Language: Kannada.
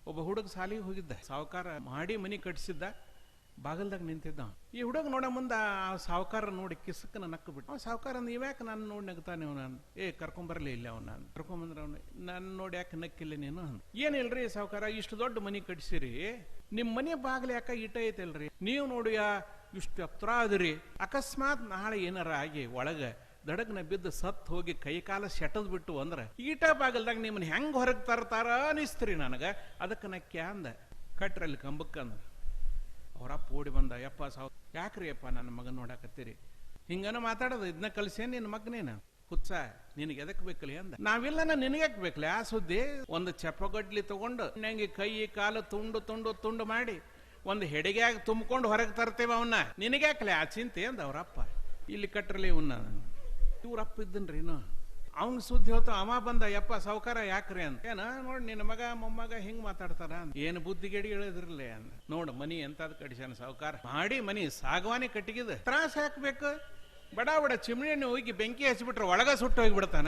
ಒಬ್ಬ ಹುಡುಗ ಸಾಲಿಗೆ ಹೋಗಿದ್ದ, ಸಾವುಕಾರ ಮಾಡಿ ಮನಿ ಕಟ್ಸಿದ್ದ, ಬಾಗಲ್ದಾಗ ನಿಂತಿದ್ದ. ಈ ಹುಡುಗ ನೋಡ ಮುಂದ ಆ ಸಾವುಕಾರ ನೋಡಿ ಕಿಸಕ್ಕನ ನಕ್ಕು ಬಿಟ್ಟು, ಸಾವುಕಾರ ನೀವ್ಯಾಕೆ ನಾನು ನೋಡಿ ನಗ್ತಾನೆ ನಾನು, ಕರ್ಕೊಂಬರ್ಲಿ ಇಲ್ಲ ಅವ್ನು, ನಾನು ಕರ್ಕೊಂಬಂದ್ರ ಅವ್ನು ನಾನು ನೋಡಿ ಯಾಕೆ ನಕ್ಕಿಲ್ಲ ನೀನು? ಏನಿಲ್ರಿ ಸಾವುಕಾರ, ಇಷ್ಟು ದೊಡ್ಡ ಮನಿ ಕಟ್ಸಿರಿ, ನಿಮ್ ಮನೆ ಬಾಗಿಲು ಯಾಕ ಇಟ ಐತಲ್ರಿ, ನೀವು ನೋಡಿ ಇಷ್ಟು ಹತ್ರ ಅದ್ರಿ, ಅಕಸ್ಮಾತ್ ನಾಳೆ ಏನಾರ ಆಗಿ ಒಳಗ ದಡಗ್ನ ಬಿದ್ದು ಸತ್ ಹೋಗಿ ಕೈ ಕಾಲ ಸೆಟದ್ ಬಿಟ್ಟು ಅಂದ್ರ ಈಟ ಬಾಗಲ್ದಾಗ ನಿಮ್ಮನ್ನ ಹೆಂಗ್ ಹೊರಗೆ ತರ್ತಾರ ಅನಿಸ್ತ್ರಿ ನನಗ, ಅದಕ್ಕೆ ನಕ್ಕೆ ಅಂದ. ಕಟ್ರಲ್ಲಿ ಕಂಬಕ್ಕಂದ. ಅವರಪ್ಪ ಓಡಿ ಬಂದ, ಯಪ್ಪ ಯಾಕ್ರಿ ಅಪ್ಪ ನನ್ನ ಮಗನ್ ನೋಡಾಕತ್ತೀರಿ, ಹಿಂಗನ ಮಾತಾಡೋದು, ಇದನ್ನ ಕಲ್ಸೇನ್ ನಿನ್ನ ಮಗನೇನ ಹುಚ್ಚ, ನಿನಗೆ ಎದಕ್ ಬೇಕಲಿ ಅಂದ. ನಾವಿಲ್ಲ ನಿನಗ್ಯಾಕ್ ಬೇಕಲಿ ಆ ಸುದ್ದಿ, ಒಂದು ಚಪ್ಪಗಡ್ಲಿ ತಗೊಂಡು ನಂಗೆ ಕೈ ಕಾಲು ತುಂಡು ತುಂಡು ತುಂಡು ಮಾಡಿ ಒಂದು ಹೆಡಿಗ್ಯಾಗ ತುಂಬಿಕೊಂಡು ಹೊರಗೆ ತರ್ತೇವೆ ಅವನ್ನ, ನಿನಗ್ಯಾಕಲೆ ಆ ಚಿಂತೆ ಅಂದ ಅವ್ರಪ್ಪ. ಇಲ್ಲಿ ಕಟ್ರಲಿ ಇವನ್ನ, ಇವ್ರಪ್ಪ ಇದ್ದನ್ರಿ ಅವ್ನ್ ಸುದ್ದಿ ಹೋತ. ಅವ ಬಂದ, ಯಪ್ಪ ಸಾವುಕಾರ ಯಾಕ್ರಿ ಅಂತ. ಏನ ನೋಡಿ ನಿನ್ನ ಮಗ ಮೊಮ್ಮಗ ಹಿಂಗ್ ಮಾತಾಡ್ತಾರ, ಏನು ಬುದ್ಧಿಗೇಡಿ ಹೇಳಿದ್ರಲ್ಲ ಅಂದ. ನೋಡು ಮನಿ ಎಂತಾದ್ ಕಡಿಸ್ಯಾನ ಸಾವುಕಾರ, ಮಾಡಿ ಮನಿ ಸಾಗವಾನಿ ಕಟ್ಟಿಗಿದ, ತ್ರಾಸ ಹಾಕ್ಬೇಕು, ಬಡ ಬಡ ಚಿಮಣಿಯನ್ನು ಹೋಗಿ ಬೆಂಕಿ ಹಚ್ಚಿಬಿಟ್ರೆ ಒಳಗ ಸುಟ್ಟು ಹೋಗಿಬಿಡ್ತಾನ.